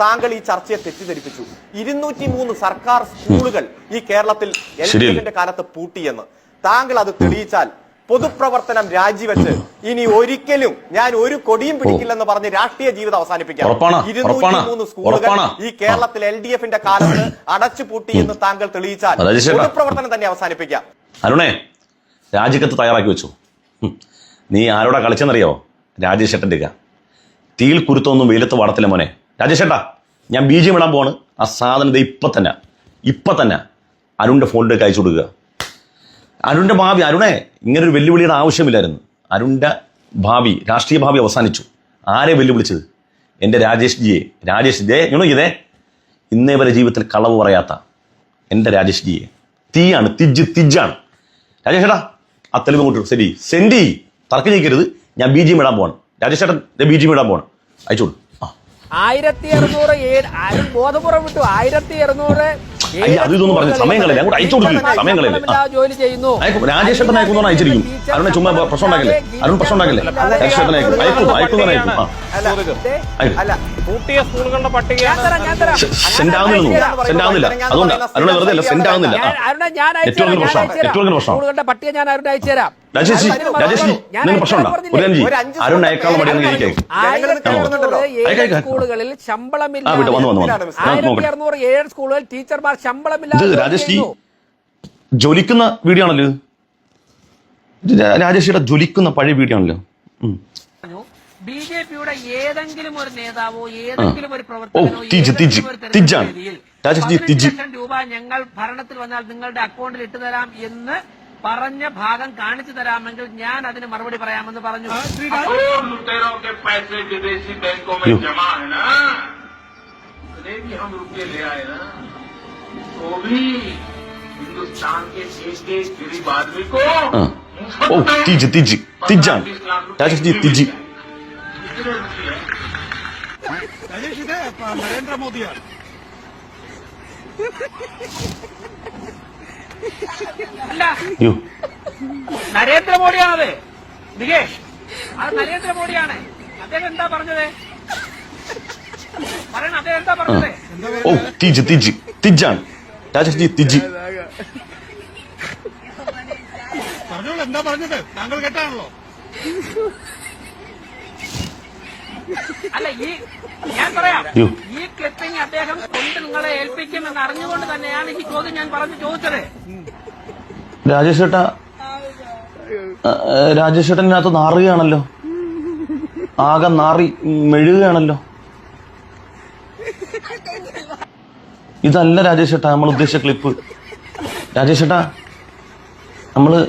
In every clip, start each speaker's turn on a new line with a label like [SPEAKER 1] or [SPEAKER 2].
[SPEAKER 1] താങ്കൾ ഈ ചർച്ചയെ തെറ്റിദ്ധരിപ്പിച്ചു. 203 സർക്കാർ സ്കൂളുകൾ ഈ കേരളത്തിൽ എൽഡിഎഫിന്റെ കാലത്ത് പൂട്ടിയെന്ന് താങ്കൾ അത് തെളിയിച്ചാൽ പൊതുപ്രവർത്തനം രാജിവെച്ച് ഇനി ഒരിക്കലും ഞാൻ ഒരു കൊടിയും പിടിക്കില്ലെന്ന് പറഞ്ഞ് രാഷ്ട്രീയ ജീവിതം അവസാനിപ്പിക്കാം. 203 സ്കൂളുകൾ ഈ കേരളത്തിൽ എൽഡിഎഫിന്റെ കാലത്ത് അടച്ചുപൂട്ടി എന്ന് താങ്കൾ തെളിയിച്ചാൽ പൊതുപ്രവർത്തനം തന്നെ അവസാനിപ്പിക്കാം.
[SPEAKER 2] അരുണേ, രാജിക്കത്ത് തയ്യാറാക്കി വെച്ചു. നീ ആരോടാ കളിച്ചെന്നറിയാവോ? രാജേഷ് ഏട്ടൻ്റെ തീയിൽ കുരുത്തൊന്നും വെയിലത്ത് വാടത്തില്ല മോനെ. രാജേഷ് ഏട്ടാ, ഞാൻ BGM ഇടാൻ പോവാണ്. ആ സാധനം ഇപ്പം തന്നെ അരുണിന്റെ ഫോണിലേക്ക് അയച്ചു കൊടുക്കുക. അരുണിന്റെ ഭാവി, അരുണേ, ഇങ്ങനൊരു വെല്ലുവിളിയുടെ ആവശ്യമില്ലായിരുന്നു. അരുണിന്റെ ഭാവി, രാഷ്ട്രീയ ഭാവി അവസാനിച്ചു. ആരെ വെല്ലുവിളിച്ചത്? എൻ്റെ രാജേഷ് ജിയെ ഇതേ ഇന്നേ വരെ ജീവിതത്തിൽ കളവ് പറയാത്ത എൻ്റെ രാജേഷ് ജിയെ തീയാണ്, തിജ്ജാണ്. രാജേഷ് ഏട്ടാ, ആ തെളിവ് കൊണ്ട് ശരി സെൻഡി തർക്കം ചെയ്യരുത്. ഞാൻ BGM ഇടാൻ പോവാണ്. രാജേഷ് ഏട്ടൻ BGM ഇടാൻ പോവാണ്. അയച്ചോളൂ.
[SPEAKER 3] 1200 ബോധപൂർവം വിട്ടു. 1200
[SPEAKER 2] അതൊന്നും പറഞ്ഞു സമയം കളയില്ല. അങ്ങോട്ട് അയച്ചു കൊടുക്കില്ല, സമയം കളയില്ല.
[SPEAKER 3] ജോലി ചെയ്യുന്നു.
[SPEAKER 2] രാജേഷ് ഏട്ടൻ അയക്കുന്നു അയച്ചിരിക്കും. അരുണെ ചുമ്മാ പ്രശ്നം ഉണ്ടാക്കില്ലേ? അരുൺ പ്രശ്നം ഉണ്ടാക്കില്ലേ? രാജേഷ് ഏട്ടൻ അയക്കും. സെൻഡ് ആവുന്നില്ല. അതുകൊണ്ട് അരുണ വെറുതെ അല്ല, സെൻഡ് ആവുന്നില്ല. നെറ്റ്വർക്കിന് പ്രശ്നം.
[SPEAKER 3] പട്ടിക ഞാൻ അരുൺ അയച്ചുതരാം.
[SPEAKER 2] രാജേഷ് നിങ്ങൾ പ്രശ്നമുണ്ടോ? അരുൺ അയക്കാനുള്ള മടിയാണ്.
[SPEAKER 3] സ്കൂളുകളിൽ ശമ്പളമില്ല. 1200 സ്കൂളുകളിൽ ടീച്ചർമാർ ശമ്പളമില്ല.
[SPEAKER 2] രാജേഷ് ജ്വലിക്കുന്ന വീഡിയോ ആണല്ലോ. രാജേഷിയുടെ ജ്വലിക്കുന്ന പഴയ വീഡിയോ ആണല്ലോ.
[SPEAKER 3] BJPയുടെ ഏതെങ്കിലും ഒരു നേതാവോ ഏതെങ്കിലും ഒരു പ്രവർത്തകനോ രൂപ ഞങ്ങൾ ഭരണത്തിൽ വന്നാൽ നിങ്ങളുടെ അക്കൗണ്ടിൽ ഇട്ടുതരാം എന്ന് പറഞ്ഞ ഭാഗം കാണിച്ചു തരാമെങ്കിൽ ഞാൻ അതിന് മറുപടി പറയാമെന്ന് പറഞ്ഞു.
[SPEAKER 4] നരേന്ദ്ര മോദിയാണ്.
[SPEAKER 3] അല്ല, നരേന്ദ്രമോദിയാണത്. നികേഷ്, അത് നരേന്ദ്രമോദിയാണ്. അദ്ദേഹം എന്താ പറഞ്ഞത്? പറയണം, അദ്ദേഹം എന്താ പറഞ്ഞത്?
[SPEAKER 4] പറഞ്ഞോളൂ, എന്താ പറഞ്ഞത്? താങ്കൾ കേട്ടാണല്ലോ.
[SPEAKER 3] അല്ല, ഞാൻ പറയാം, ഈ ക്ലിപ്പിംഗ് അദ്ദേഹം കൊണ്ട് നിങ്ങളെ ഏൽപ്പിക്കുമെന്ന് അറിഞ്ഞുകൊണ്ട് തന്നെയാണ് ഈ ചോദ്യം ഞാൻ ചോദിച്ചത്.
[SPEAKER 2] രാജേഷ് ഏട്ടനകത്ത് നാറുകയാണല്ലോ, ആകെ നാറി മെഴുകുകയാണല്ലോ. ഇതല്ല രാജേഷ് ഏട്ടാ നമ്മൾ ഉദ്ദേശിച്ച ക്ലിപ്പ്. രാജേഷ് ഏട്ടാ, നമ്മള്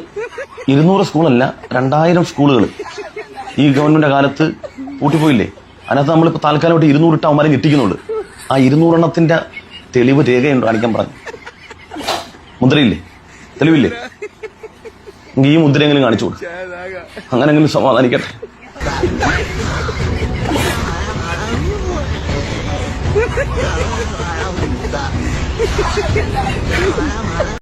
[SPEAKER 2] 200 സ്കൂളല്ല 2000 സ്കൂളുകൾ ഈ ഗവൺമെന്റ് കാലത്ത് പൂട്ടിപ്പോയില്ലേ? അതിനകത്ത് നമ്മളിപ്പോൾ താൽക്കാലമായിട്ട് 200 ഇട്ട് അവന്മാരെ ഞെട്ടിക്കുന്നുള്ളൂ. ആ 200 എണ്ണത്തിന്റെ തെളിവ് രേഖയുണ്ട് കാണിക്കാൻ പറഞ്ഞു. മുദ്രയില്ലേ, തെളിവില്ലേ? ഈ മുദ്രയെങ്കിലും കാണിച്ചു കൊടുക്കും, അങ്ങനെങ്കിലും സമാധാനിക്കട്ടെ.